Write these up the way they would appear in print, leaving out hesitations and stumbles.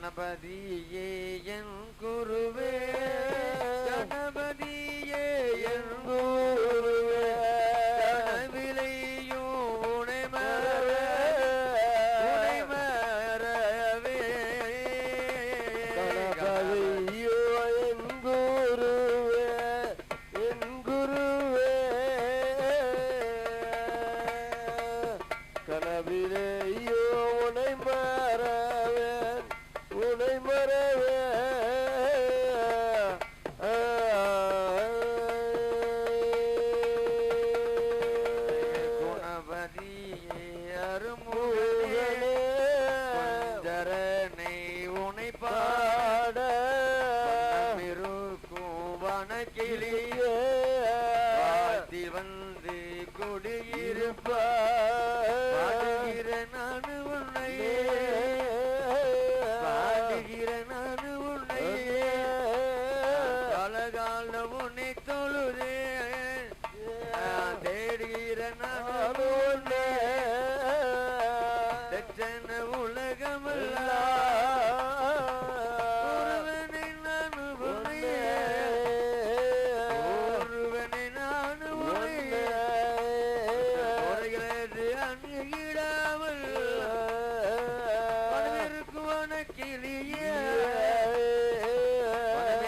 கணபதியே என் குருவே கணபதியே என் குருவே கனவிலையும் உனை மறவே கணபதியோ என் குருவே கனவிலேயோ உனை மறவேன் குணபதியே அருமுகனே கொஞ்சரனை உனை பாட இருக்கும் வனக்கிளியே வாத்தி வந்து குடியிருப்பாடுகிற நானு உன்னையே பாடுகிற நானு உன்னையே அழகால உன்னை தொழுதே தேடுகிற நானு உன்னை தட்சண உலகமெல்லாம் நானு உன்னையே ஒருவனை நானு உன்னையே அணுகிடாமல் இருக்கும் வனக்கிளியே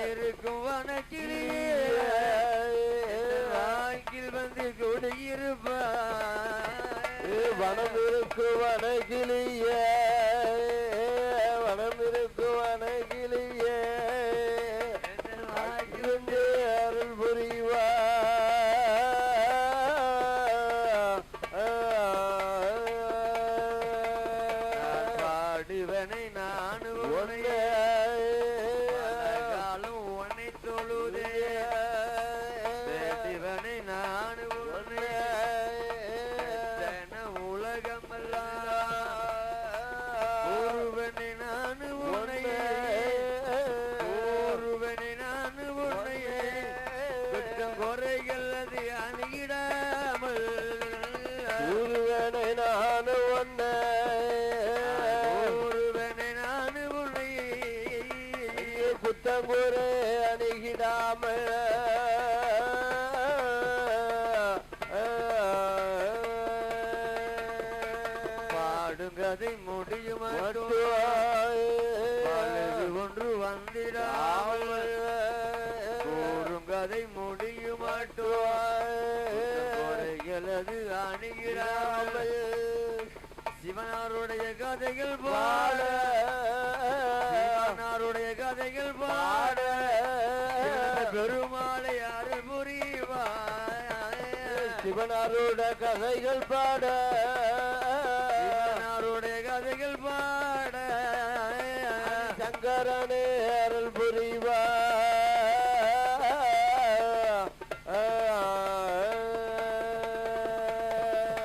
இருக்கும் வனக்கிளியே வாங்கில் வந்து குடியிருப்பார் வனம் இருக்கு வனகிளியே வனம் இருக்கு வனகிளியே வாங்கிலிருந்து அருள் புரிவா பாடுவனை நான் உன்னை காலம் உன்னை தொழுதே தேடிவனை நான் உன்னை உலகமெல்லாம் ஒருவனை நான் உன்னையே ஒருவனை நான் உன்னையே குற்றம் குறைகள் அது அணுகிடாமல் ஒருவனை நான் ஒன்னை ஒருவனை நான் உன்னையே குத்தங்குறை அணுகிடாமல் பாடுங்கதை முடியும் ஒன்று வந்திடாமல் கூறுங்கதை முடியும் குறைகளது அணுகிறாமல் சிவனாருடைய கதைகள் பாட சிவனாருடைய கதைகள் பாட பெருமாளை அருள் புரிவாய் சிவனாரோட கதைகள் பாட சிவனாருடைய கதைகள் பாட சங்கரனே அருள் புரிவா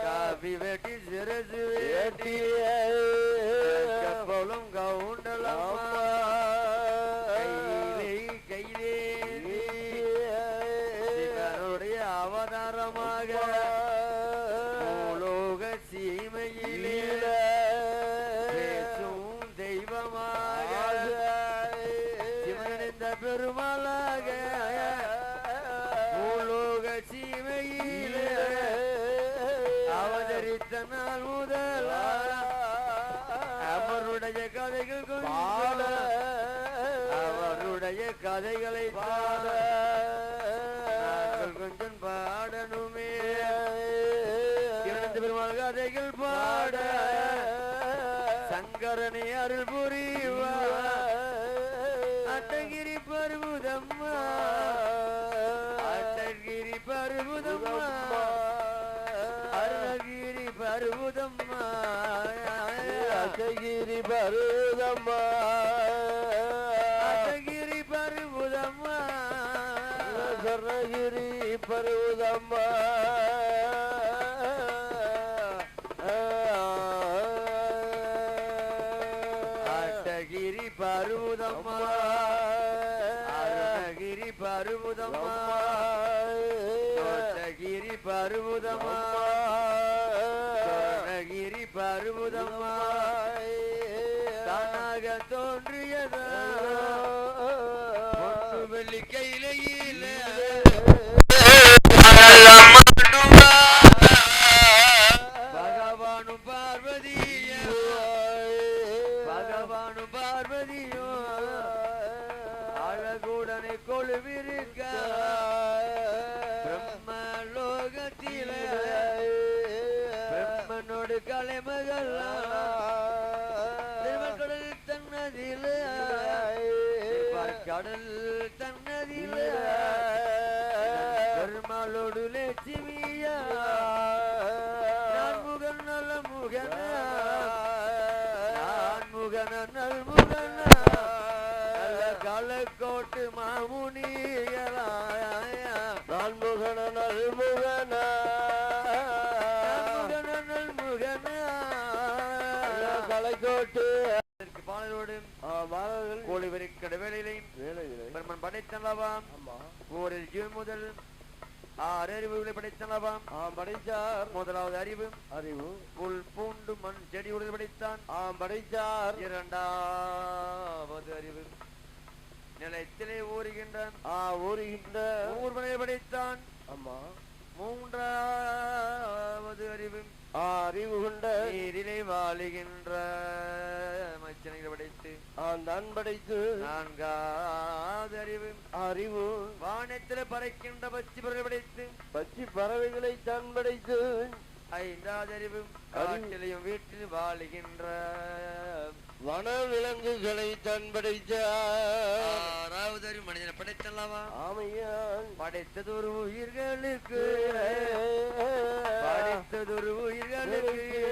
காவி வெட்டி சிறசு வேட்டிய கப்பலும் கவுண்டலம் கையிலே சிவனுடைய அவதாரமாக பூலோக சீமையிலே பேசும் தெய்வமாக சிவனிந்த பெருமாளாக பூலோக சீமையிலே அவதரித்த நாள் முதல் அவருடைய கதைகள் பாட அவருடைய கதைகளை பாட கொஞ்சம் பாடணுமே பெருமாள் கதைகள் பாட சங்கரனை அருள் புரிவா அட்டகிரி பருவதம்மா அட்டகிரி பருவதம்மா அருணகிரி பருவதம்மா அட்டகிரி பருவதம்மா அட்டகிரி பருவதம்மா சொர்ணகிரி பருவதம்மா அட்டகிரி பருவதம்மா அருணகிரி பருவதம்மா அட்டகிரி பருவதம்மா அருணகிரி பருவதம்மா தானாக தோன்றியதா பொண்ணு வெள்ளி கையில பகவானும் பார்வதியும் பகவானும் பார்வதியும் அழகுடனை கொழுவிருக்க பிரம்மலோகத்தில பிரம்மனோடு கலைமகள் கடல் தன்னதில கடல் தன்னதில பெருமாளோடு லட்சுமியா நான் முகன் நல்ல முகன நான் முகன நல் முகன நல்ல கலக்கோட்டு மாமுனியலா நான் முகன நல் முகன நல் முகன கலைக்கோட்டு கோழிவரி கடவேளையிலையும் பிரம்மன் படைத்தனவாம் ஓரில் ஜீவன் முதல் 6 அறிவுகளை படைத்தனவாம் படைத்தார் முதலாவது அறிவு புல் பூண்டு மண் செடி உடல் படைத்தான் படைத்தார் இரண்டாவது அறிவு நிலத்திலே ஊறுகின்றான் ஊர்வனை படைத்தான் மூன்றாவது அறிவு கொண்ட நீரிலே வாழுகின்ற மச்சனைகளை படைத்து தான் படைத்து நான்காவது அறிவு வானத்திலே பறக்கின்ற பச்சி பறவை படைத்து பச்சி பறவைகளை தான் படைத்து ஐந்தாவது அறிவு காட்டிலையும் வீட்டில் வாழுகின்ற வன விலங்குகளை தான் படைத்த ஆறாவது அறிவு மனிதனை படைத்தல்லவா படைத்ததொரு உயிர்களுக்கு படைத்ததொரு உயிர்களுக்கு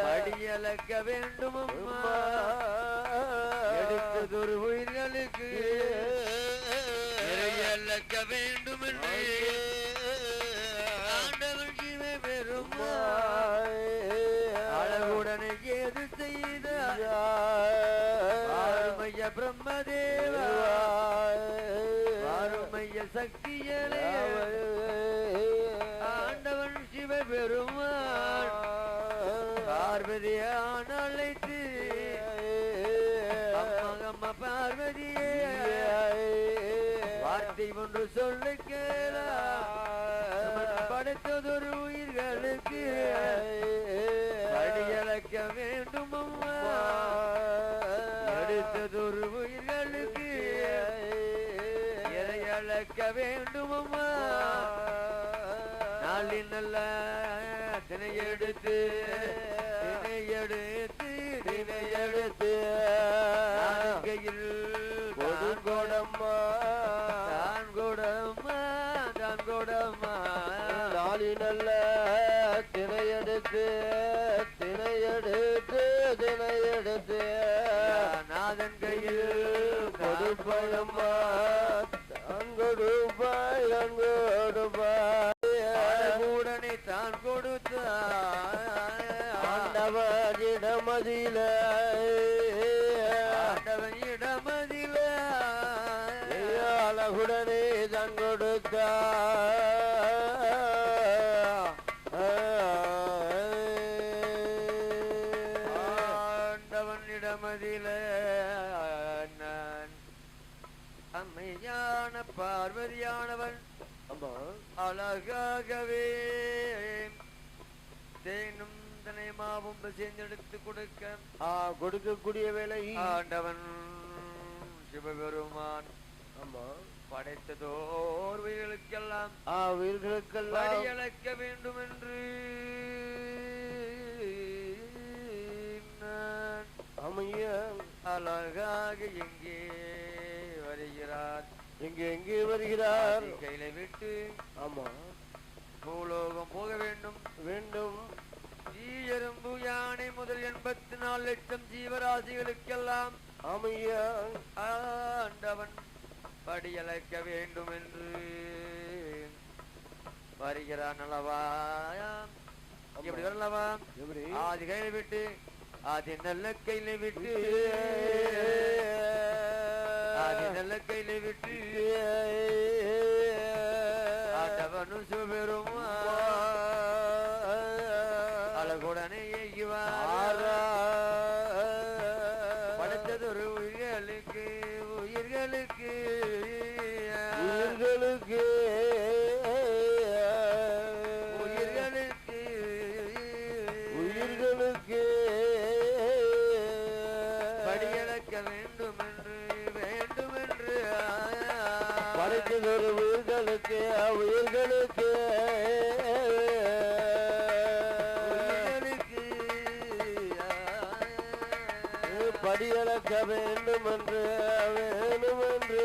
படியலக்க வேண்டும் எடுத்ததொரு உயிர்களுக்கு நிறையலக்க வேண்டும் என்று ஆண்டவன் ஜீவே பெரும் அழகுடனே ஏது செய்த ஆறுமைய பிரம்மதேவா ஆறுமைய சக்தியலே ஆண்டவன் சிவ பெருமான் பார்வதியான அழைத்து அம்மா பார்வதியே வார்த்தை ஒன்று சொல்ல கேளா படைத்ததொரு உயிர்களுக்கு படியலக்க வேண்டும் அம்மா எடுத்ததொரு உயிர்களுக்கு இறையளக்க வேண்டும் அம்மா நாளில் நல்ல தினையெடுத்து கையில் கொடுங்கோடம்மா தான் கொடம்மா நாளில் நல்ல தினையெடுத்து நாதன் கையில் கொடுப்பயம்மா அங்கொடுப்பாய் தான் கொடுத்த ஆண்டவனிடமதில அழகுடனே தான் கொடுத்த ஆண்டவனிடமதில அம்மையான பார்வதியானவன் அழகாகவே தேனும் தனைமாவும் சேர்ந்தெடுத்து கொடுக்கக்கூடிய வேலை ஆண்டவன் சிவபெருமான் படைத்ததோர் உயிர்களுக்கெல்லாம் படியளக்க வேண்டும் என்று அழகாக எங்கே வருகிறார் கையில விட்டு பூலோகம் போக வேண்டும் எறும்பு யானை முதல் 84 லட்சம் ஜீவராசிகளுக்கெல்லாம் ஆண்டவன் படியளக்க வேண்டும் என்று வருகிறான் அல்லவா எப்படி வரலவா ஆதி கையில விட்டு ஆதி நல்ல கையில விட்டு ஆண்டவனு சிவபெருமா அழகுடனே படைத்ததொரு உயிர்களுக்கு உயிர்களுக்கு உயிர்களுக்கு உயிர்களுக்கு உயிர்களுக்கு படியளக்க வேண்டுமென்று வேண்டுமென்று படைத்ததொரு உயிர்களுக்கு உயிர்களுக்கு படியளக்க வேண்டுமென்று வேண்டுமென்று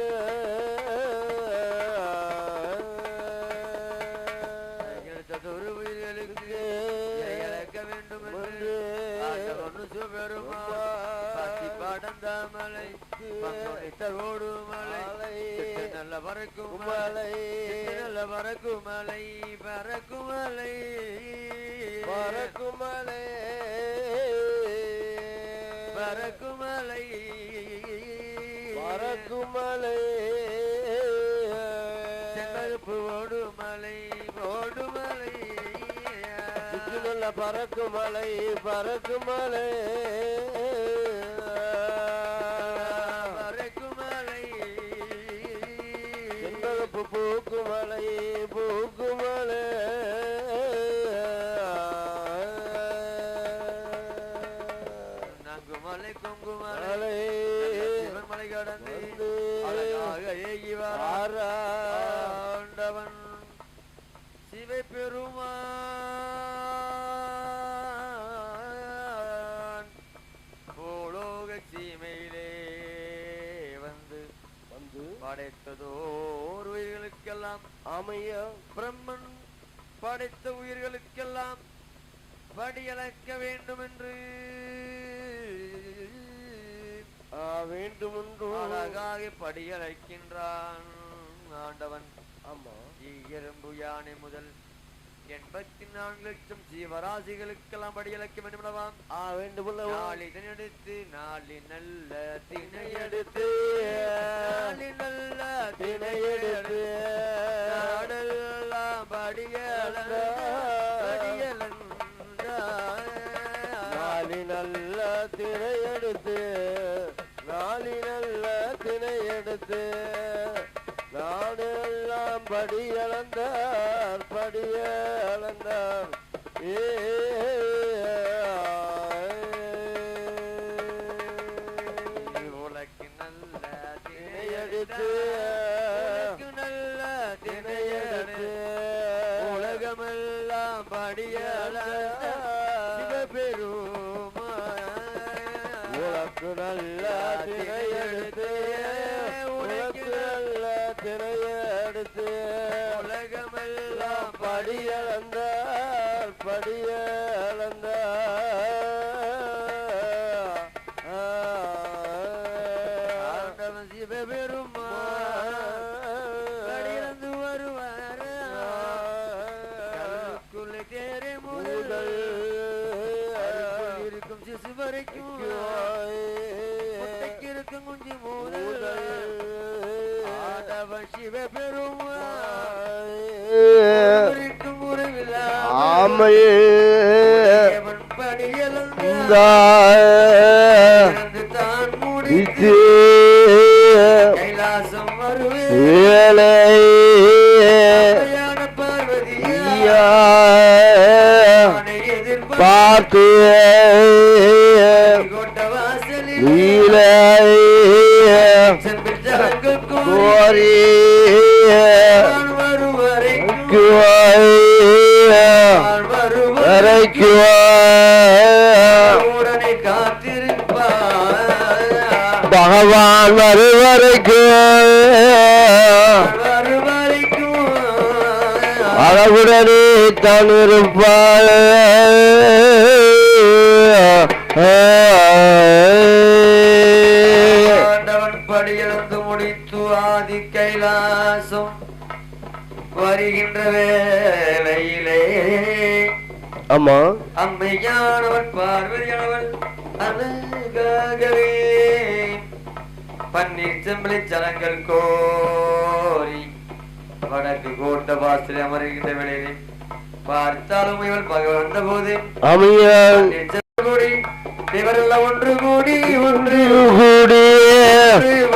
எடுத்ததொரு உயிர்களுக்கு இழக்க வேண்டுமென்று பாடந்தாமலை ஓடு மலை நல்ல பறக்கும் மலை நல்ல பறக்கும் மலை பறக்கும் மலை பறக்கும் மலை பறக்கும் மலை பறக்கும் மலை செங்கல்பு ஓடு மலை ஓடு மலை நல்ல பறக்கும் மலை பறக்கும் மலை பறக்கும் மலை செங்கல்பு பூக்கும் மலை பூக்கும் மலை மலை கொங்கு மலை சிவன் மலை கடந்து அழகாக ஏகி வராண்டவன் சிவை பெருமான் பூலோக சீமையிலே வந்து வந்து படைத்ததோர் உயிர்களுக்கெல்லாம் ஆமையா பிரம்மன் படைத்த உயிர்களுக்கெல்லாம் படியளக்க வேண்டுமென்று வேண்டுமென்று அழகாக படியழைக்கின்றான் ஆண்டவன். ஆமா எறும்பு யானை முதல் 84 லட்சம் ஜீவராசிகளுக்கெல்லாம் படியழைக்க வேண்டுமல்லவா? நாளிதன் எடுத்து நாளி நல்ல திணை எடுத்து நாளி நல்ல திணை எடுத்து நாடெல்லாம் படியளந்த நாளி நல்ல திணை எடுத்து நாளி நல்ல திணை எடுத்து நாடெல்லாம் படியளந்தார் படியளந்தார் உலக்கு நல்ல திணை எடுத்து நல்ல திணை எடுத்து உலகமெல்லாம் படியளந்த உனக்கு நல்ல திரை எடுத்து உனக்கு நல்ல திரை எடுத்து உலகமெல்லாம் படியளந்தார் படியளந்தார் ஆண்டவன் சிவபெருமான் படியிழந்து வருவார் கடலுக்குள்ளே தேரை முதல் இருக்கும் சிசு வரைக்கும் இருக்கும் குஞ்சு முதல் ஆண்டவன் சிவபெருமான் உறவில்லா ஆமையே தான் முடித்து கைலாசம் வருவேன் பார்வதியா பார்த்து கோட்ட வாசலில் கோரி உடனே காத்திருப்பார் பகவான் வருவரைக்கும் அளவுடனே தான் இருப்பாள் ஆண்டவன் படியிழந்து முடித்து ஆதி கைலாசம் வருகின்ற வேளையிலே ஆமா அம்மையானவன் பார்வதியானவன் அழகாகவே பன்னீர் செம்பளை சலங்கள் கோரி வடக்கு கோட்ட வாசலில் அமருகின்ற வேளையிலே பார்த்தாலும் இவள் பகவந்த போது அம்மையா கோடி இவரெல்லாம் ஒன்று கூடி ஒன்று கூடி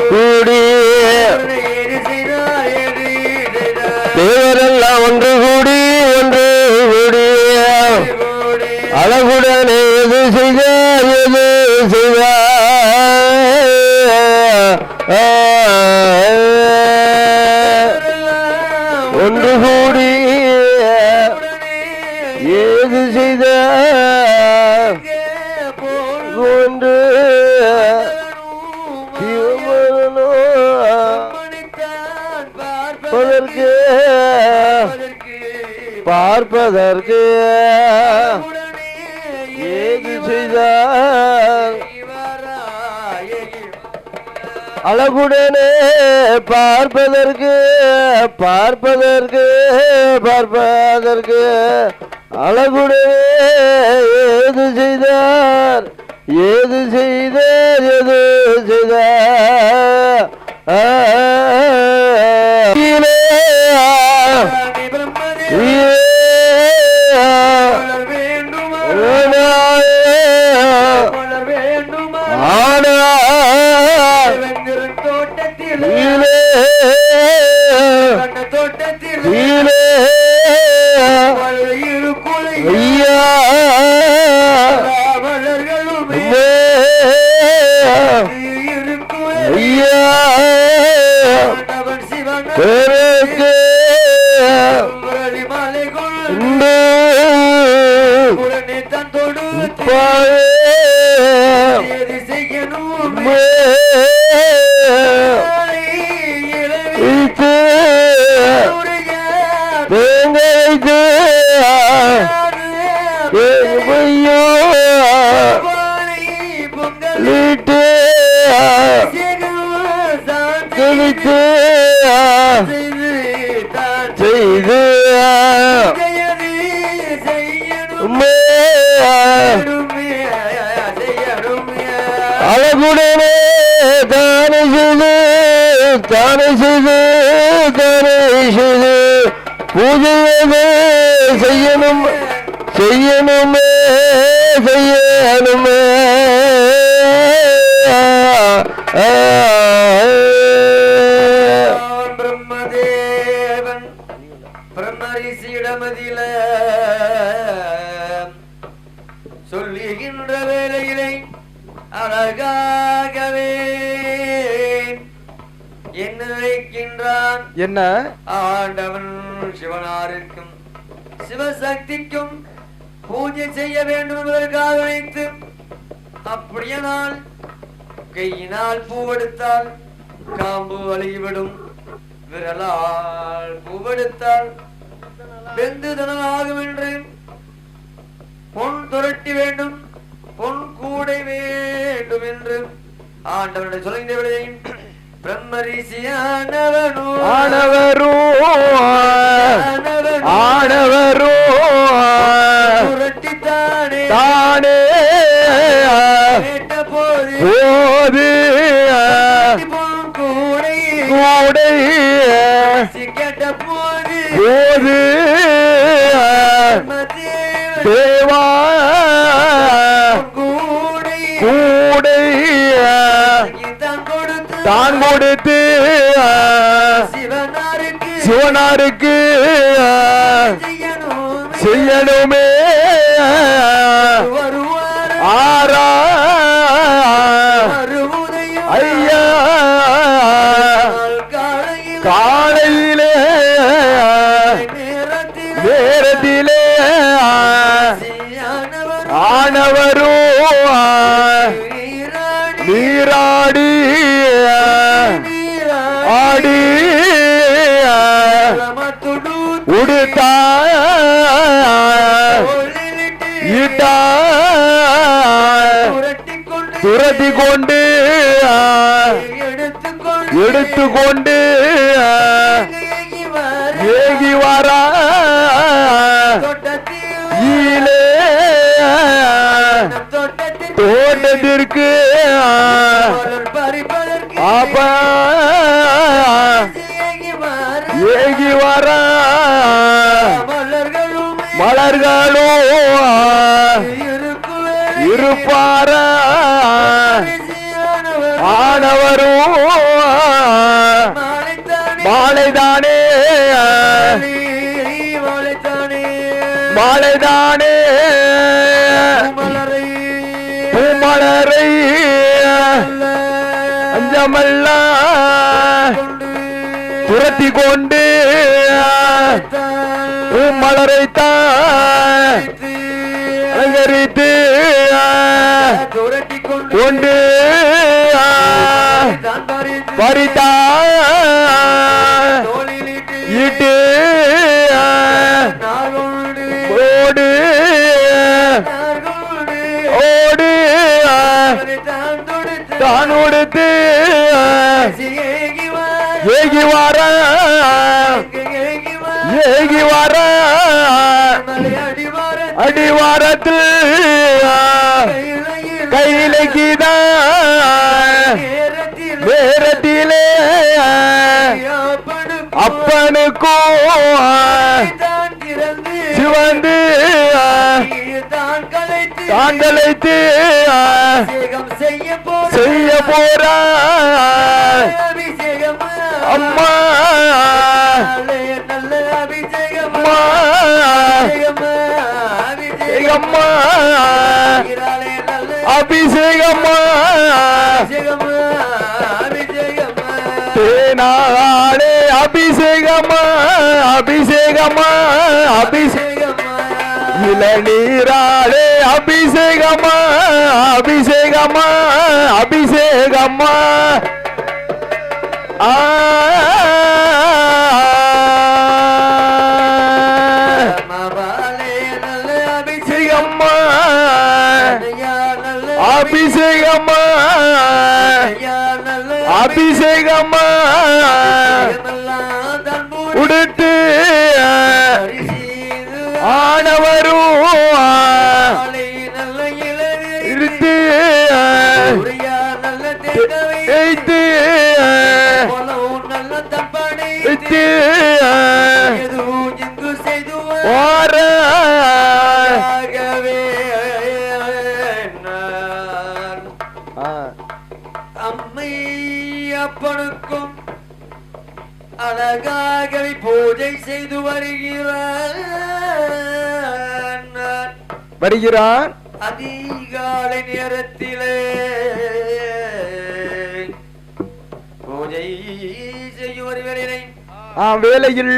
கூடி ஏது செய்தார் ஏது செய்தார் தேவரெல்லாம் ஒன்று கூடி ஒன்று கூடி அழகுடன் எது செய்தார் எது செய்தார் ஒன்று கூடி ஏது செய்தார் ஒன்று பார்ப்பதற்கு ஏது செய்தார் அழகுடனே பார்ப்பதற்கு பார்ப்பதற்கு பார்ப்பதற்கு அழகுடனே ஏது செய்தார் ஏது செய்தார் எது செய்தார் அழகுடனே தானே செய்து தானே செய்து தானே செய்து பூஜையவே செய்யணும் செய்யணுமே செய்யணுமே பிரம்மதேவன் பிரம்மரிசியிடமதில சொல்லுகின்ற வேலையிலே அழகாகவே என்ன வைக்கின்றான் என்ன ஆண்டவன் சிவனாருக்கும் சிவசக்திக்கும் பூஜை செய்ய வேண்டும் என்பதற்காக வைத்து அப்படியானால் கையினால் பூவெடுத்தால் காம்பு அழுகிவிடும் விரலால் பூவெடுத்தால் வெந்துதனாகும் என்று பொன் துரட்டி வேண்டும் பொன் கூடை வேண்டும் என்று ஆண்டவனுடைய சொல்கின்ற விடையும் பிரம்மரிசியானவனோ ஆனவரோ ஆனவரோ துரட்டித்தானே தானே கேட்ட போது போது பொன் கூடை கூடை கேட்ட போது போது தேவா கூடை கூடை தான் கொடுத்து சிவனாருக்கு செய்யணுமே ஆரா ஐயா காலையிலே நேரத்திலே ஆனவரோ நீராடி ஆடி உடுத்தா ஈட்டா துரத்தி கொண்டு எடுத்துக்கொண்டு ஏகி வரா ஈலே தோட்டத்திற்கு அப்பா ஏகி வர மலர்களோ இருப்பாரா ஆனவரும் மாலைதானே மாலைதானே பூமலரை அஞ்சமல்ல துரத்தி கொண்டு மலரைத்தான் அலங்கரித்து கொண்டு பறித்தா இட்டு ஓடு ஓடு தான் உடுத்து ஏகி வர ஏகி வர அடிவாரத்தில் கையில கீதா நேரத்திலே அப்பனுக்கும் சிவந்து தான் கலைத்து செய்ய போறா அம்மா அம்மா அம்மா அபிஷேகம்மா தேனாலே அபிஷேகம்மா அபிஷேகம்மா அபிஷேகம்மா இளநீராலே அபிஷேகம்மா அபிஷேகம்மா அபிஷேகம்மா அபிஷேகம்மா அபிஷேகம்மா உடுத்து ஆனவரும் இருத்து அம்மை அப்பனுக்கும் அழகாகவே பூஜை செய்து வருகிறான் அதிகாலை நேரத்திலே பூஜை செய்யும் ஒரு வேளையில்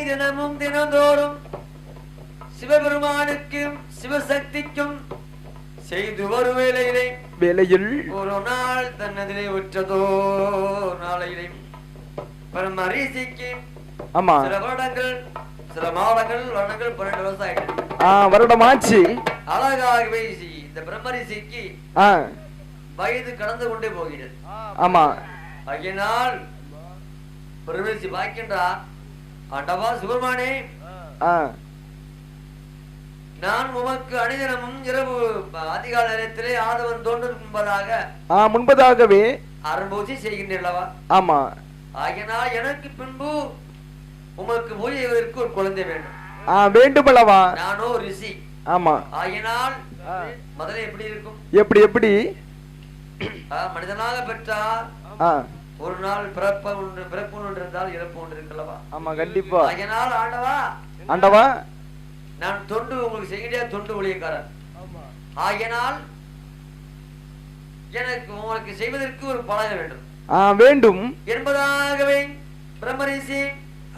தினமும் தினந்தோறும் சிவபெருமானுக்கும் சிவசக்திக்கும் செய்து வரும் வேளையில் ஒரு நாள் தன்னதிலே உற்றதோ நாளையிலே பரமரிசிக்கு சில வருடங்கள் சில மாதங்கள் வருடங்கள் 12 வருஷம் ஆயிட்டு வருடம் ஆச்சு. அழகாகவே இந்த பிரம்மரிசிக்கு வயது கடந்து கொண்டே போகிறது. ஆமா, ஆகையினால் பிரம்மரிசி பார்க்கின்றார், ஆண்டவா சுப்பிரமணியே, நான் உமக்கு அணிதினமும் இரவு அதிகால நேரத்திலே ஆதவன் தோன்றும் முன்பதாகவே அரும்பூஜை செய்கின்றேன். ஆமா, ஆகையினால் எனக்கு பின்பு உமக்கு பூஜைவதற்கு ஒரு குழந்தை வேண்டும். வேண்டும் அல்லவா? நானோ ரிஷி. ஆமா, ஆகையினால் முதல்ல எப்படி இருக்கும்? எப்படி எப்படி மனிதனாக பெற்றால் ஒரு நாள் பிறப்பு ஒன்று இருந்தால் இறப்பு ஒன்று இருக்கல்லவா? ஆமா, கண்டிப்பா. ஆகையினால் ஆண்டவா, ஆண்டவா, நான் தொண்டு உங்களுக்கு செய்கிற தொண்டு ஊழியக்காரன். ஆகையினால் எனக்கு உங்களுக்கு செய்வதற்கு ஒரு பலகை வேண்டும். வேண்டும் என்பதாகவே பிரம்மரிஷி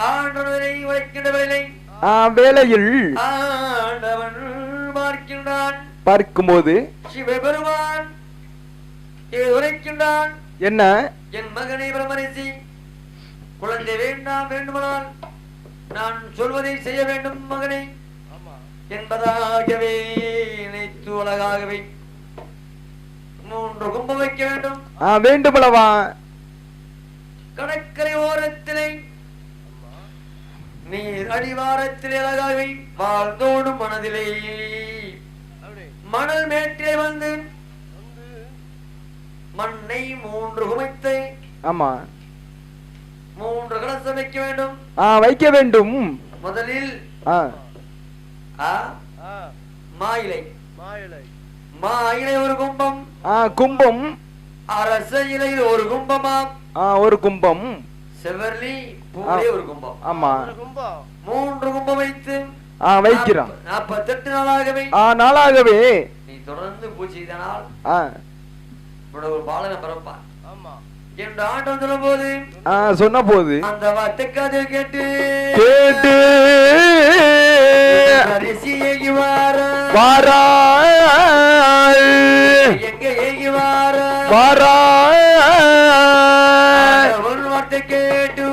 ஆண்டவனை உரைக்கின்றவர்களை வேளையில் ஆண்டவன் பார்க்கின்றான். பார்க்கும்போது சிவபெருமான் உரைக்கின்றான், என்ன? என் மகனை பிரம்மரிஷி, குழந்தை வேண்டாம், வேண்டுமானால் நான் சொல்வதை செய்ய வேண்டும் மகனை என்பதாகவே நினைத்து அழகாகவே 3 கும்பம் வைக்க வேண்டும். வேண்டும் அல்லவா? கடற்கரை ஓரத்திலே நீர் அடிவாரத்திலே அழகாகவே வாழ்ந்தோடும் மனதிலே மணல் மேட்டிலே வந்து மண்ணை 3 குமைத்து 3 கலசம் வைக்க வேண்டும். வைக்க வேண்டும். முதலில் மாயிலை மா இலை ஒரு கும்பம் கும்பம் அரச இலையில் ஒரு கும்பமாம் ஒரு கும்பம் செவர்லி பூவே ஒரு கும்பம் ஆமா 3 கும்பம் வைத்து வைக்கிறான் 48 நாளாகவே நாளாகவே நீ தொடர்ந்து பூஜை செய்தனால் ஒரு பாலனை பிறப்பான் என்று ஆண்டம் சொல்லும் போது சொன்ன போது அந்த வார்த்தைக்காக கேட்டு அரிசி ஏகி வாரா எங்க ஏகி வாரா ஒரு வார்த்தை கேட்டு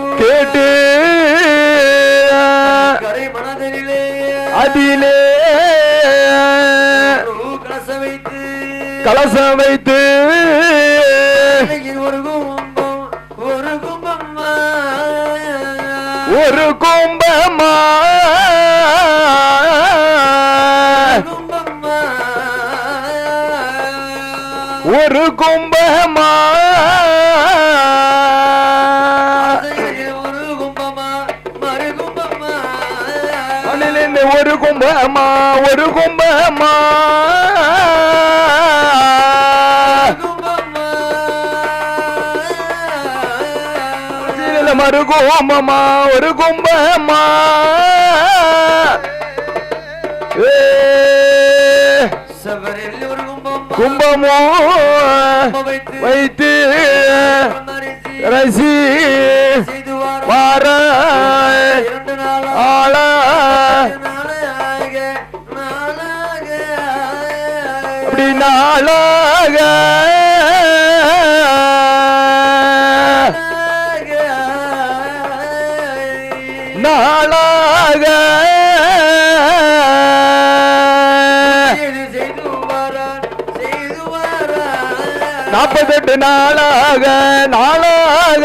கரை மனதிலே அதிலே கலசம் வைத்து ஒரு கும்பமா ஒரு கும்பமா ஒரு கும்பமா ஒரு கும்பமா மறு கும்பமா ஒரு கும்பமா கும்பமோ வைத்து ரசி வார ஆளா அப்படி நாளாக நாளாக 48 நாளாக நாளாக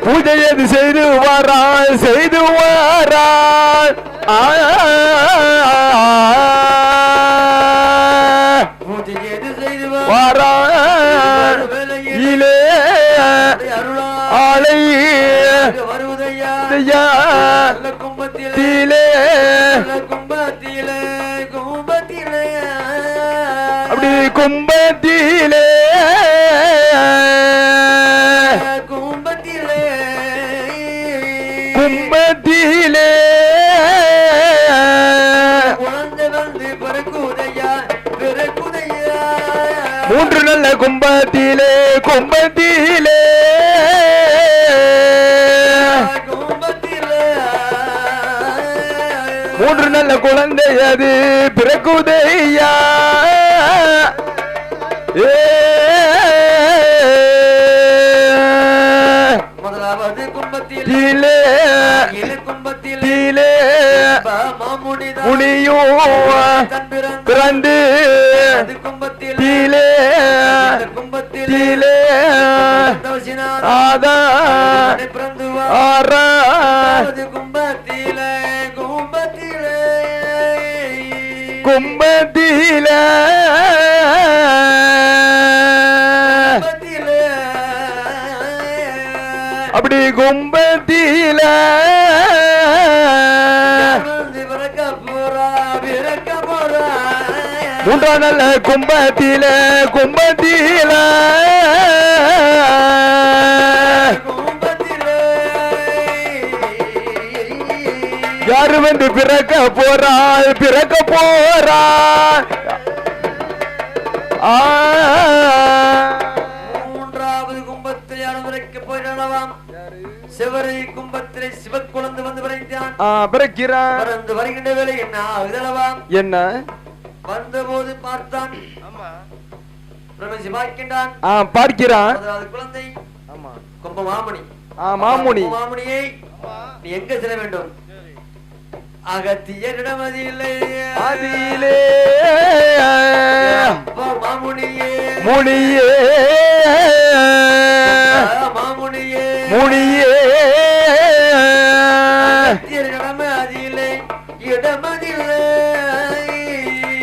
பூஜை எது செய்து வாராள் செய்து வாராள் வாராள் இலே ஆலை கும்பத்திலே அப்படி கும்பத்திலே கும்பத்திலே மூன்று நல்ல கும்பத்திலே கும்பத்திலே மூன்று நல்ல குழந்தை அது பிறக்குதையா முதலாவது கும்பத்திலே கும்பத்திலே முனியோ பிறந்து கும்பத்திலே கும்பத்திலே ஆதா ஆரா கும்பத்திலே கும்பத்திலே கும்பத்திலே அப்படி கும்பத்தில மூன்றாம் நல்ல கும்பத்தில கும்பத்தில யாரு வந்து பிறக்க போறாள் பிறக்க போறாள் மூன்றாவது கும்பத்தில் யாரும் பிறக்க போயிடலாம் சிவரை கும்பத்திலே சிவன் குழந்தை வந்து பிறந்தான் பிறக்கிறான் பிறந்து வருகின்ற வேலை என்ன ஆகுதலவாம் என்ன வந்த போது பார்த்தான் பிரமசி பார்க்கின்றான் பார்க்கிறான் குழந்தை கும்ப மாமணி மாமுனி மாமணியை நீ எங்க செல்ல வேண்டும் அகத்தியரிடம் அதிலே அதிலே மாமுனியே முனியே மாமுனியே முனியே அதிலே இடமதிலே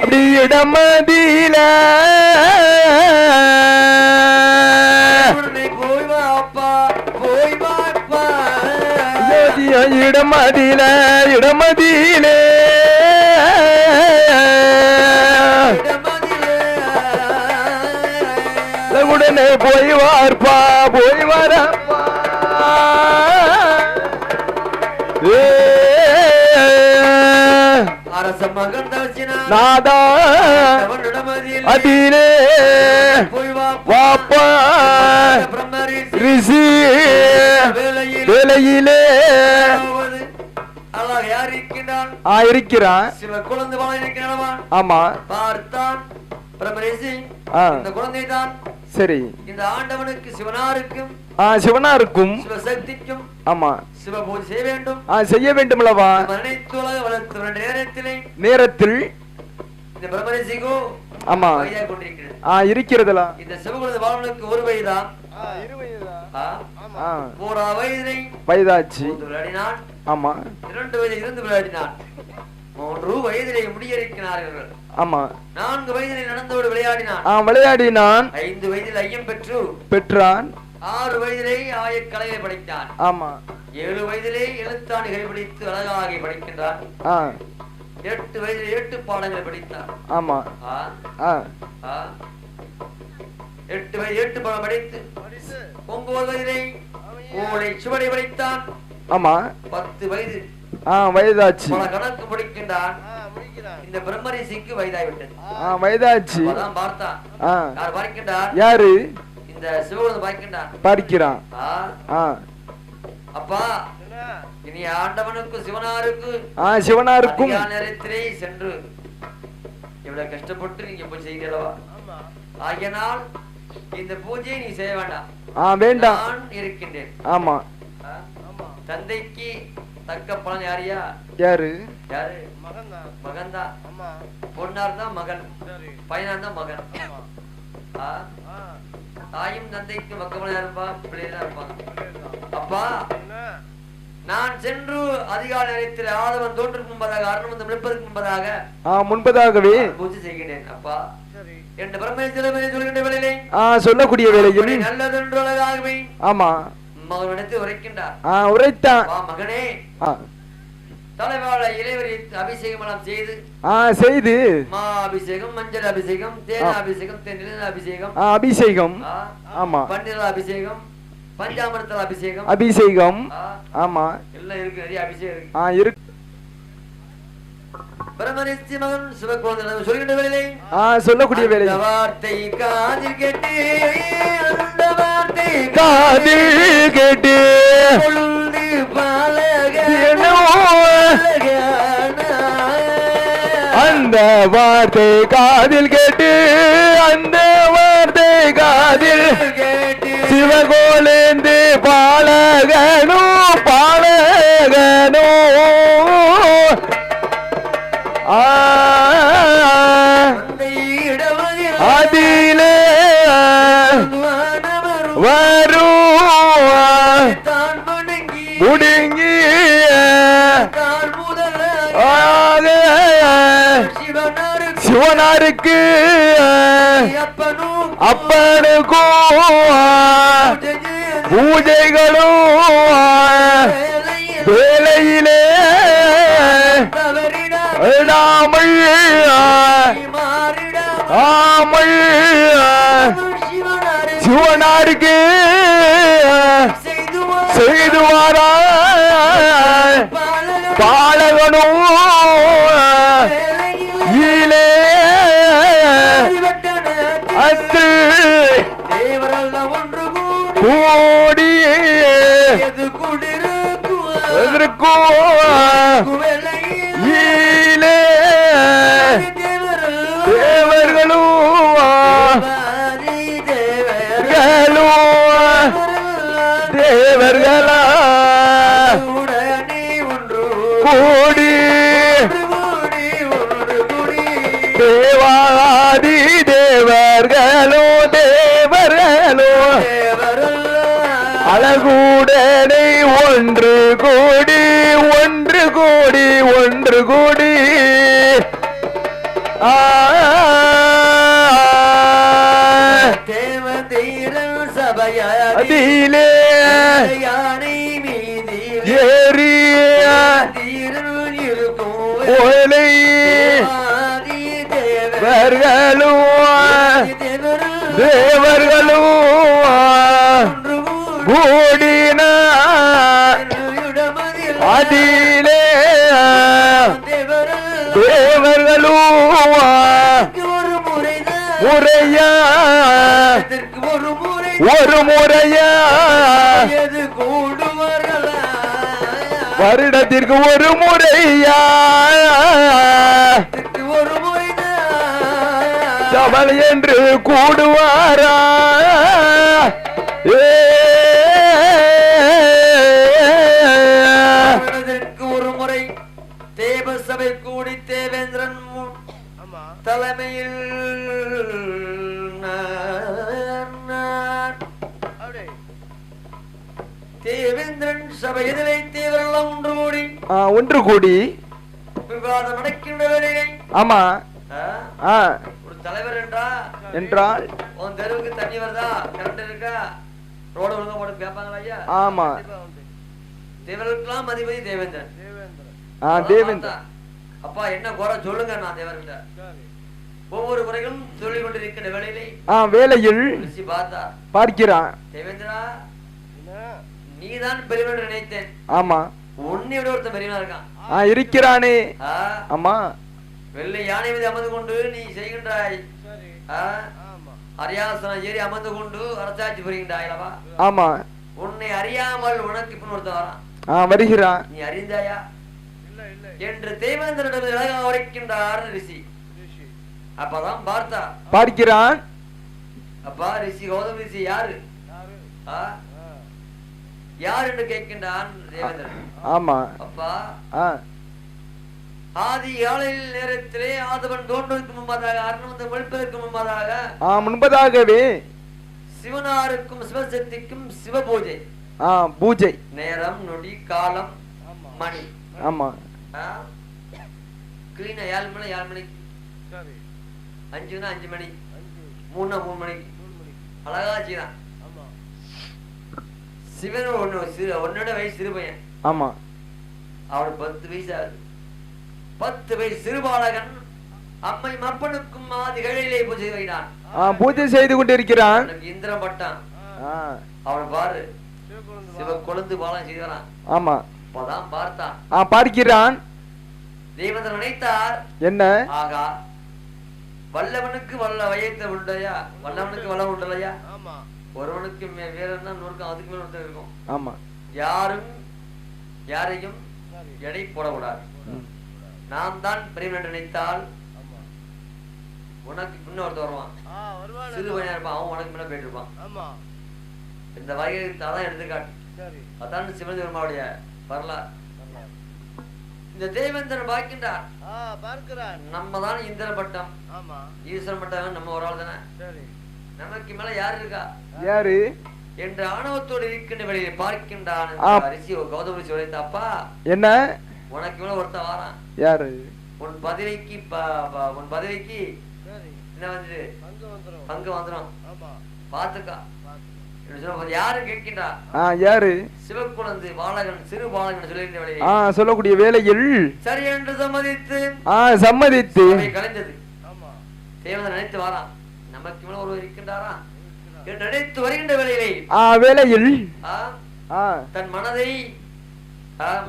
அப்படி இடமதில போய் வாப்பா போய் வாப்பா இடமதியிலே இடமதியிலே உடனே போய் வார்ப்பா போய் வரப்பா நாதா அதிலே வாப்பா ரிஷி வேலையிலே இருக்கிறான் சில குழந்தை இருக்கிறான். ஆமா பார்த்தான் இந்த குழந்தை தான் சரி இந்த ஆண்டவனுக்கு சிவனாருக்கும் சிவனாருக்கும் சிவசக்திக்கும் ஆமா சிவ பூஜை செய்ய வேண்டும் செய்ய வேண்டும் அல்லவா நேரத்தில் இந்த பிரம்மரிஷிக்கு ஆமா இருக்கிறதுல இந்த சிவகுலத பாலனுக்கு ஒரு வயதான் வயதாச்சு விளையாடினான். ஆமா 2 வயதில் இருந்து விளையாடினான். 3 வயதிலே முடியறிக்கிறார்கள். ஆமா 4 வயதிலே நடந்தோடு விளையாடினான். விளையாடினான். 5 வயதில் ஐயம் பெற்றான். 6 வயதிலே ஆயக்கலையை படித்தான். ஆமா 7 வயதிலே எழுத்தாணிகளை படித்து அழகாக படிக்கின்றான். 8 வயதிலே 8 பாடங்களை படித்தான். ஆமா 8 பாடம் படித்து 9 வயதிலே ஓலை சுவடை படித்தான். ஆமா 10 வயது வயதாச்சு. பல கணக்கு படிக்கின்றான். இந்த பிரம்மரிஷிக்கு வயதாகிவிட்டது. வயதாச்சு. அதான் பார்த்தான். யார் பார்க்கின்றார்? யாரு? இந்த சிவகுலன் பார்க்கின்றான். பார்க்கிறான். அப்பா இனி ஆண்டவனுக்கு சிவனாருக்கும் நேரத்திலே சென்று இவ்வளவு கஷ்டப்பட்டு நீங்க போய் செய்கிறவா, ஆகியனால் இந்த பூஜையை நீ செய்ய வேண்டாம். வேண்டாம், நான் இருக்கின்றேன். ஆமா தந்தைக்கு தக்க பலன் யாரியா? யாரு? யாரு? மகன்தான். பொன்னார் தான் மகன், பையனார் தான் மகன். தாயும் தந்தைக்கு மக்கள் இருப்பா, பிள்ளைதான் இருப்பாங்க. அப்பா நான் சென்று அதிகாலை நேரத்தில் ஆதவன் தோன்றுக்கு முன்பதாக அருணம் விழுப்பதற்கு முன்பதாகவே பூஜை செய்கிறேன். அப்பா என் பிரம்மேஸ்வரமே சொல்கின்ற வேளையிலே சொல்லக்கூடிய வேளையில் நல்லதென்று அழகாகவே ஆமா மகனிடத்தில் உரைக்கின்றார். உரைத்தான். மகனே தலைவாழ இளைவரி அபிஷேகம் எல்லாம் செய்து மா அபிஷேகம், மஞ்சள் அபிஷேகம், தேன அபிஷேகம், தென்னில அபிஷேகம், அபிஷேகம் ஆமா பன்னீர் அபிஷேகம், பஞ்சாமிர்தல் அபிஷேகம் ஆமா எல்லாம் இருக்கு. நிறைய அபிஷேகம் இருக்கு. பிரம்மரிஷி மகன் சிவகுழந்தை சொல்கின்ற வேளையிலே சொல்லக்கூடிய வேலை வார்த்தை காதில் கேட்டு அந்த வார்த்தை காதில் கேட்டு கொழுந்து பாலக அந்த வார்த்தை காதில் கேட்டு அந்த வார்த்தை காதில் கேட்டு சிவகோலேந்து பாலகனோ பாலகனோ அதிலே வரும் முடுங்கி சிவனாருக்கு அப்பனுக்கும் பூஜைகளும் வேலையிலே சிவனாருக்கு செய்துவாரா பாலகனும் ஈலே அத்து கூடி ஈலே தேவர்களும் தேவர்களா கூடி தேவாதி தேவர்களோ தேவர்களோ அழகுடனை ஒன்று கூடி ஒன்று கூடி ஒன்று கூடி அதிலே ஏறிய கோயிலை தேவர்களும் கூடின அதிலே தேவர்களும் முறையா ஒரு முறையா வருடத்திற்கு ஒரு முறையா சபல் என்று கூடுவாரா ஒரு முறை தேவ சபை கூடி தேவேந்திரன் தலைமையில் தேவேந்திரன் சபை எதிரை தேவரெல்லாம் ஒன்று கூடி விவாதம் நடக்கின்ற வேலையை ஆமா ஒரு தலைவர் என்றால் உன் தெருவுக்கு தண்ணி வருதா கரண்ட் இருக்கா ரோடு ஒழுங்கா போட்டு கேட்பாங்களா ஐயா ஆமா தேவர்களுக்கெல்லாம் அதிபதி தேவேந்திரன் தேவேந்திரன் அப்பா என்ன குறை சொல்லுங்க நான் தேவர்கிட்ட ஒவ்வொரு குறைகளும் சொல்லிக் கொண்டிருக்கின்ற வேலையிலே வேலையில் பார்க்கிறான் தேவேந்திரா நீதான் பெரியவன் நினைத்தேன் ஆமா உன்னை விட ஒருத்தன் பெரியவனா இருக்கான் இருக்கிறானே ஆமா வெள்ளை யானை மீது அமர்ந்து கொண்டு நீ செய்கின்றாய் அரியாசனம் ஏறி அமர்ந்து கொண்டு அரசாட்சி புரிகின்றாயலவா ஆமா உன்னை அறியாமல் உனக்கு பின் ஒருத்தன் வரான் வருகிறான் நீ அறிந்தாயா என்று தேவேந்திரனிடம் அழகாக உரைக்கின்றார் ரிஷி அப்பதான் பார்க்கிறான் அப்பா ரிஷி கௌதம் ரிஷி யாரு யார் என்று கேட்கின்றான் தேவேந்திரன் ஆமா அப்பா ஆதி காலையில் நேரத்திலே ஆதவன் தோன்றுவதற்கு முன்பதாக அருண் ஒழிப்பதற்கு முன்பதாகவே சிவனாருக்கும் சிவசக்திக்கும் சிவ பூஜை பூஜை நேரம் நொடி காலம் மணி ஆமா கிளீனா 7 மணிக்கு 5 மணி 3 மணிக்கு அழகா செய்தான் சிவன் ஒன்னோட வயசு சிறு பையன் ஆமா அவனுக்கு 10 வயசு ஆகுது 10 வயசு சிறுபாலகன் அம்மை மப்பனுக்கும் ஆதிகளிலே பூஜை வைத்தான் பூஜை செய்து கொண்டிருக்கிறான் இந்திரன் பட்டான் அவன் பாரு சிவ கொழுந்து பாலம் செய்தான் ஆமா அப்பதான் பார்த்தான் பார்க்கிறான் தேவேந்திரன் நினைத்தார் என்ன ஆகா வல்லவனுக்கு வல்ல வயத்தை உண்டையா வல்லவனுக்கு வல்ல உண்டலையா ஒருவனுக்கு வேற என்ன நூறுக்கும் அதுக்கு மேல ஒருத்தர் இருக்கும் ஆமா யாரும் யாரையும் எடை போடக்கூடாது நாம் தான் பெரியவன் நினைத்தால் உனக்கு பின்ன ஒருத்தர் வருவான் சிறு பையனா இருப்பான் அவன் உனக்கு முன்ன போயிட்டு இருப்பான் இந்த வகையை அதான் எடுத்துக்காட்டு அதான் சிவபெருமானுடைய வரலாறு இந்த தேவேந்திரன் பார்க்கின்றார் நம்ம தான் இந்திர பட்டம் ஈஸ்வரன் பட்டம் நம்ம ஒரு ஆள் தானே நமக்கு மேல யாரு இருக்கா யாரு என்று ஆணவத்தோடு இருக்கின்ற வழியை பார்க்கின்றான் ரிஷி கௌதம ரிஷி உரைத்தாப்பா என்ன உனக்கு மேல ஒருத்தன் வாரான் யாரு உன் பதவிக்கு என்ன வந்து பங்கு வந்துடும் பாத்துக்கா யாரு கேட்கின்றா யாரு சிவக்குழந்தை பாலகன் சிறு பாலகன் சொல்லுகின்ற வேலையை சொல்லக்கூடிய வேலையில் சரி என்று சம்மதித்து கலைந்தது தேவன் நினைத்து வாரான் நமக்கு மேல ஒருவர் இருக்கின்றாரா என்று நினைத்து வருகின்ற வேலையில் தன் மனதை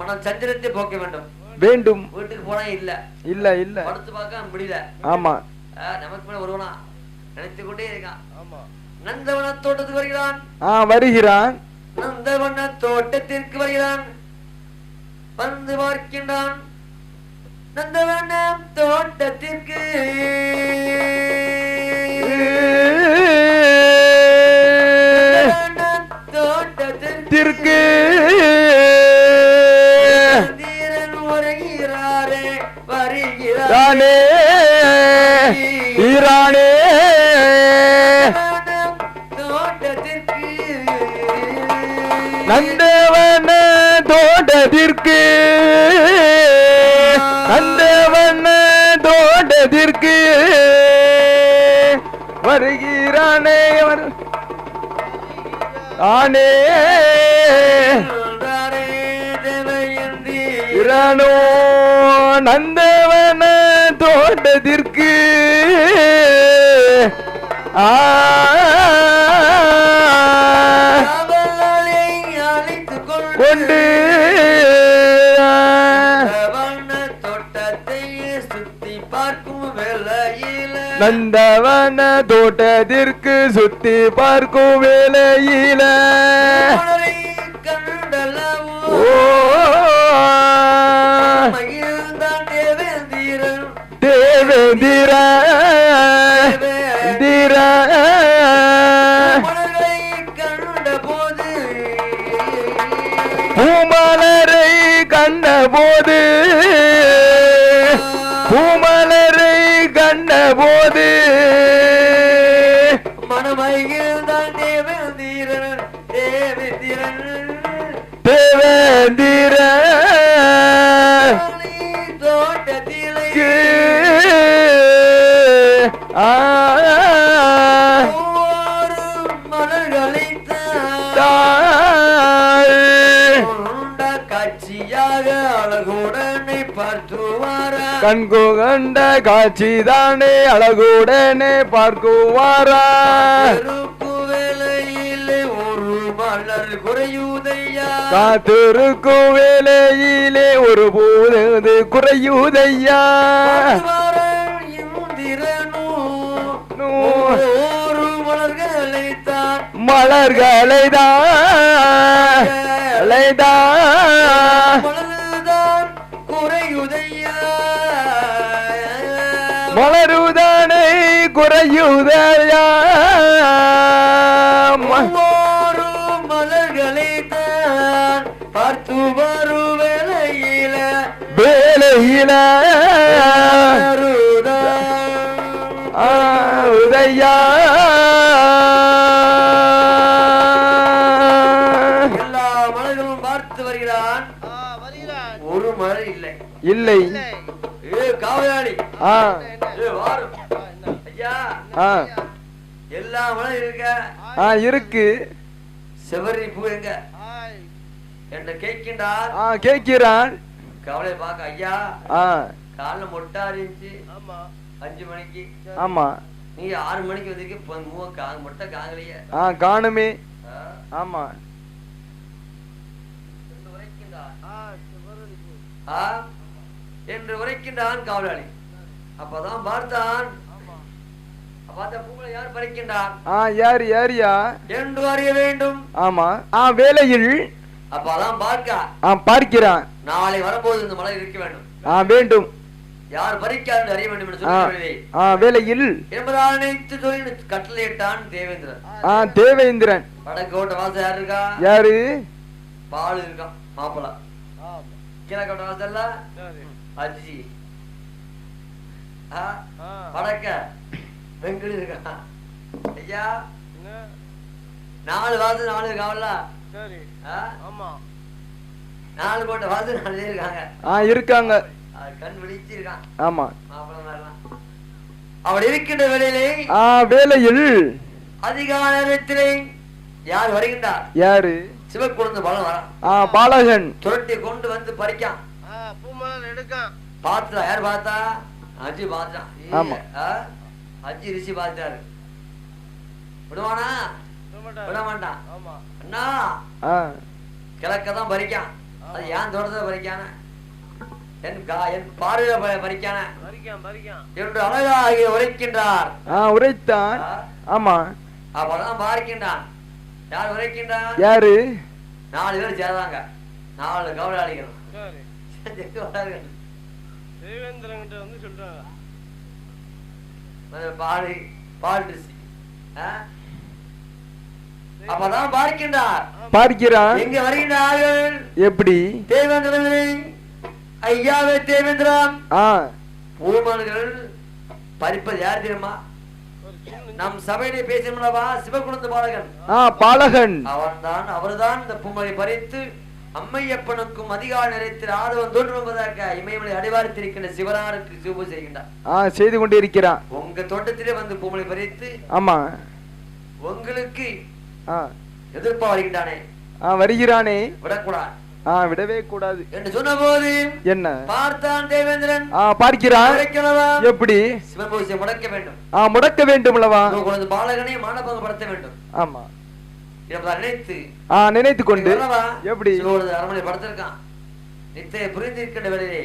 மனம் சஞ்சலத்தை போக்க வேண்டும் வீட்டுக்கு போனா இல்ல படுத்து பார்க்க முடியல ஆமா நமக்கு மேல ஒருவனா நினைத்து கொண்டே இருக்கான் நந்தவன தோட்டத்துக்கு வருகிறான் நந்தவன தோட்டத்திற்கு வருகிறான் வந்து பார்க்கின்றான் நந்தவன தோட்டத்திற்கு வருகிறானே ஈரானே நந்தவன தோட்டத்திற்கு வருகிறானே ஆனே நானோ நந்தவன தோட்டத்திற்கு கொண்டு தோட்டத்தை சுத்தி பார்க்கும் வேளையில நந்தவன தோட்டத்திற்கு சுத்தி பார்க்கும் வேளையில ஓ தேவேந்திர பூமலரை கண்டபோது பூமலரை கண்டபோது மனமையில்தான் தேவேந்திரன் தேவேந்திரன் தேவேந்திர தோட்டத்திலே மலர்களை காட்சியாக அழகுடனை பார்த்துவாரா கண்கொண்ட காட்சிதானே அழகுடனே பார்க்குவாரா வேலையிலே ஒரு மலர் குறையுதையா காத்திருக்கும் வேலையிலே ஒரு போது குறையுதையா ஒரு மலர்களை தான் குறையுதையா மலருதானே குறையுதையா ஒரு மலர்களை தான் பார்த்து வரும் வேலையில உதயா எல்லா மலர்களும் பார்த்து வருகிறான் ஒரு மலர் இல்லை இல்லை காவலாளி ஐயா எல்லா மலர் இருக்க இருக்கு செவரி பூ எங்க என்ன கேட்கின்றார் கேட்கிறான் கவலை பார்க்க ஐயா காலைல மொட்டை இருந்துச்சு 5 மணிக்கு ஆமா நீ 6 மணிக்கு வந்திருக்க மொட்டை காங்கலையே காணுமே ஆமா என்று உரைக்கின்றான் காவலாளி. அப்பதான் பார்த்தான் பூக்களை யார் பறிக்கின்றான் யார் யாரியா என்று அறிய வேண்டும். ஆமா வேலையில் அப்பதான் பார்க்கிறான். நாளை வரும்போது இந்த மலை இருக்க வேண்டும் வேண்டும். யார் பறிக்காது அறிய வேண்டும் என்று சொல்லி வேலையில் என்பதால் நினைத்து சொல்லி கட்டளையிட்டான் தேவேந்திரன். தேவேந்திரன் வடக்கோட்ட வாசல் யாரு இருக்கா? யாரு? பால் இருக்கான் மாப்பிள. கிழக்கோட்ட வாசல்ல அஜி. வடக்க வெங்கடி இருக்கான். ஐயா 4 வாசல் 4 இருக்காவல்ல? சரி. ஆமா 4 கோட்டை வாசல் 4 பேர் இருக்காங்க. இருக்காங்க. கண் விழிச்சு இருக்கான். ஆமா மாப்பிள மாதிரிலாம். அவள் இருக்கின்ற வேளையிலே வேலையில் அதிகால நேரத்திலே யார் வருகின்றார்? யாரு? சிவக்குழந்தை பாலன் வரான். பாலகன் துரட்டி கொண்டு வந்து பறிக்கான். பூமலர் எடுக்கான். பார்த்தா யார் பார்த்தா? அஜி பார்த்தான். ஆமா அஜி ரிஷி பார்த்தாரு. விடுவானா? விட மாட்டான். அண்ணா கிழக்கதான் பறிக்கான். அது ஏன் தோட்டத்தை பறிக்கான? என் பார்வையில பறிக்கான என்று அழகாக உரைக்கின்றார். உரைத்தான். ஆமா அப்பதான் பார்க்கின்றான். யார் உரைக்கின்றான்? யாரு? 4 பேர் சேர்ந்தாங்க. 4 கவலாளிகள். அப்பதான் பார்க்கிறான். எங்க வருகின்றார்கள்? எப்படி? தேவேந்திரன் ஐயாவே தேவேந்திரம். பூமான்கள் பறிப்பது யார் தெரியுமா? நம் சபையிலே பேசினவா சிவகுணந்த பாலகன். பாலகன் அவன்தான். அவர்தான் இந்த பூமலை பறித்து அம்மையப்பனுக்கும் அதிகார நிலையத்தில் ஆதவன் தோன்றுவதற்க இமயமலை அடிவாரத்திருக்கின்ற சிவனாருக்கு சிவபூஜை செய்கின்றார். செய்து கொண்டு இருக்கிறான். உங்க தோட்டத்திலே வந்து பூமலை பறித்து ஆமா உங்களுக்கு எதிர்ப்பா வருகின்றானே வருகிறானே விடக்கூடாது. விடவே கூடாது என்று சொன்ன போது என்ன பார்த்தான் தேவேந்திரன். பார்க்கிறான். எப்படி? சிவன் பூஜை முடக்க வேண்டும். முடக்க வேண்டும் அல்லவா? பாலகனை மானபங்கப்படுத்த வேண்டும். ஆமா, நினைத்து நினைத்து கொண்டு எப்படி அரண்மனை படுத்திருக்கான். நித்தைய புரிந்திருக்கின்ற வேலையிலே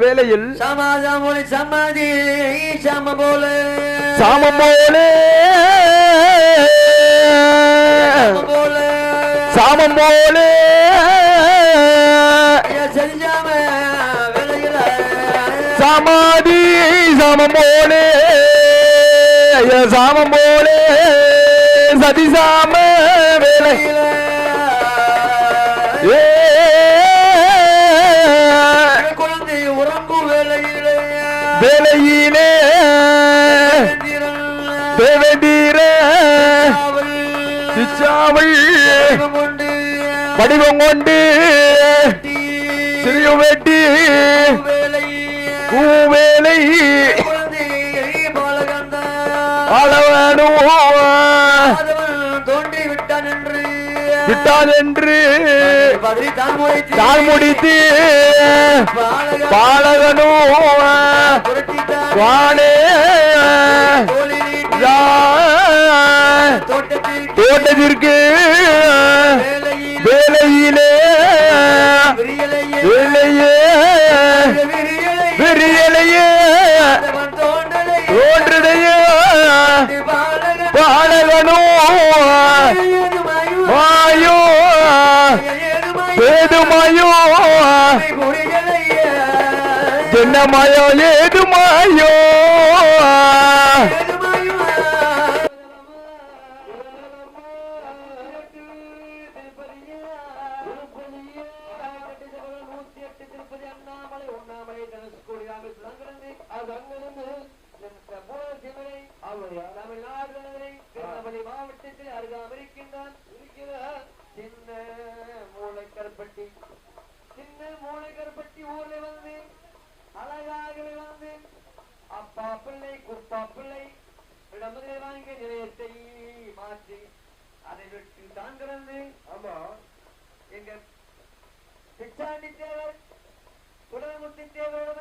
வேலையில் சமாதி சமாதி சாம போல சாமம் போல சமாதி சாமம் போலே சாமம் போலே சதிசாம வேலையில குழந்தை உறங்கும் வேலையிலே தேவேந்திர சிச்சாவள் வடிவம் கொண்டு சிறிய வெட்டி பூவேலை தோண்டி விட்டான் என்று தான் முடித்து பாலகனோ வானே தோட்டத்திற்கு வேலையிலே விரியலையே தோன்றுதையே பாலகனோ மாயோ ஏதுமாயோ என்னமாயோ ஏதுமாயோ மாவட்டத்தில் அருகாமிருக்கின்றான். சின்ன மூளைக்கருப்பட்டி ஊர்ல வந்து அழகாகவே வந்து அப்பா பிள்ளை குப்பா பிள்ளை இடமுதலை வாங்கிய நிலையத்தை மாற்றி அதை விட்டு தான் கிடந்து எங்க பிச்சாண்டி தேவர் குடமுத்தி தேவரோட